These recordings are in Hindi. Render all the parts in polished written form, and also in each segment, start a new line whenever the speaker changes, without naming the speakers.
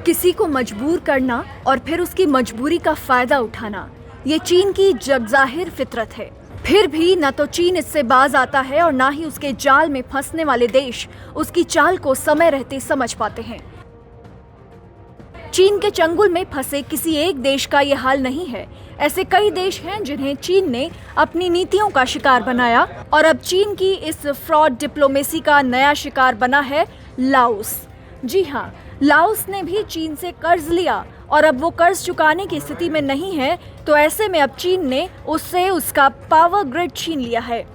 किसी को मजबूर करना और फिर उसकी मजबूरी का फायदा उठाना, ये चीन की जगजाहिर फितरत है। फिर भी न तो चीन इससे बाज आता है और ना ही उसके जाल में फंसने वाले देश उसकी चाल को समय रहते समझ पाते हैं। चीन के चंगुल में फंसे किसी एक देश का ये हाल नहीं है। ऐसे कई देश हैं जिन्हें चीन ने अपनी नीतियों का शिकार बनाया और अब चीन की इस फ्रॉड डिप्लोमेसी का नया शिकार बना है लाओस। जी हाँ, लाओस ने भी चीन से कर्ज लिया और अब वो कर्ज चुकाने की स्थिति में नहीं है, तो ऐसे में अब चीन ने उससे उसका पावर ग्रिड छीन लिया है।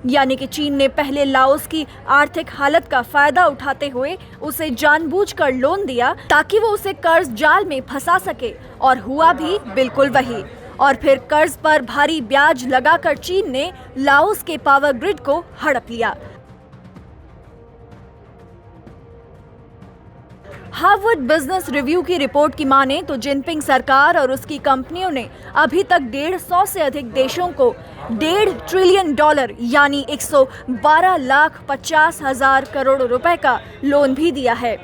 यानी कि चीन ने पहले लाओस की आर्थिक हालत का फायदा उठाते हुए उसे जानबूझकर लोन दिया ताकि वो उसे कर्ज जाल में फंसा सके, और हुआ भी बिल्कुल वही। और फिर कर्ज पर भारी ब्याज लगाकर चीन ने लाओस के पावर ग्रिड को हड़प लिया। हार्वर्ड बिजनेस रिव्यू की रिपोर्ट की माने तो जिनपिंग सरकार और उसकी कंपनियों ने अभी तक 150 से अधिक देशों को $1.5 ट्रिलियन यानी 112,50,000 करोड़ रुपए का लोन भी दिया है।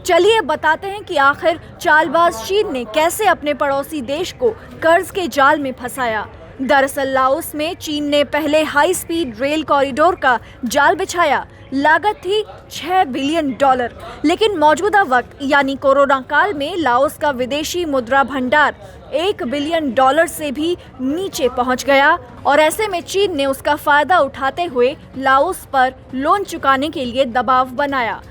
चलिए बताते हैं कि आखिर चालबाज चीन ने कैसे अपने पड़ोसी देश को कर्ज के जाल में फंसाया। दरअसल लाओस में चीन ने पहले हाई स्पीड रेल कॉरिडोर का जाल बिछाया। लागत थी $6 बिलियन, लेकिन मौजूदा वक्त यानी कोरोना काल में लाओस का विदेशी मुद्रा भंडार $1 बिलियन से भी नीचे पहुंच गया, और ऐसे में चीन ने उसका फायदा उठाते हुए लाओस पर लोन चुकाने के लिए दबाव बनाया।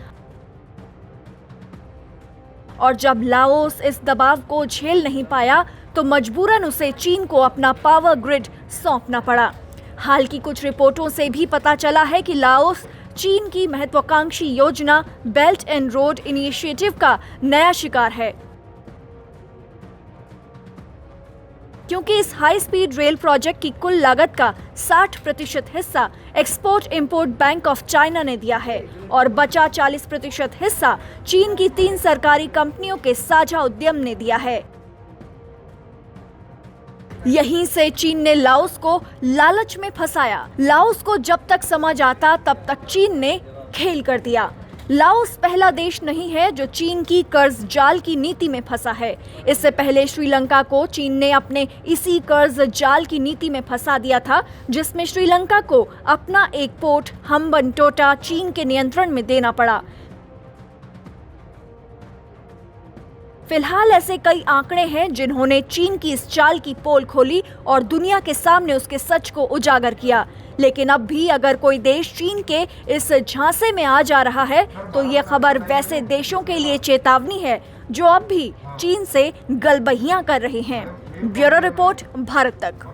और जब लाओस इस दबाव को झेल नहीं पाया तो मजबूरन उसे चीन को अपना पावर ग्रिड सौंपना पड़ा। हाल की कुछ रिपोर्टों से भी पता चला है कि लाओस चीन की महत्वाकांक्षी योजना बेल्ट एंड रोड इनिशिएटिव का नया शिकार है, क्योंकि इस हाई स्पीड रेल प्रोजेक्ट की कुल लागत का 60% हिस्सा export import bank of China ने दिया है और बचा 40% हिस्सा चीन की 3 सरकारी कंपनियों के साझा उद्यम ने दिया है। यहीं से चीन ने लाओस को लालच में फंसाया। लाओस को जब तक समझ आता तब तक चीन ने खेल कर दिया। लाओस पहला देश नहीं है जो चीन की कर्ज जाल की नीति में फंसा है। इससे पहले श्रीलंका को चीन ने अपने इसी कर्ज जाल की नीति में फंसा दिया था, जिसमें श्रीलंका को अपना एक पोर्ट हम्बनटोटा चीन के नियंत्रण में देना पड़ा। फिलहाल ऐसे कई आंकड़े हैं जिन्होंने चीन की इस चाल की पोल खोली और दुनिया के सामने उसके सच को उजागर किया। लेकिन अब भी अगर कोई देश चीन के इस झांसे में आ जा रहा है तो ये खबर वैसे देशों के लिए चेतावनी है जो अब भी चीन से गलबहियां कर रहे हैं। ब्यूरो रिपोर्ट, भारत तक।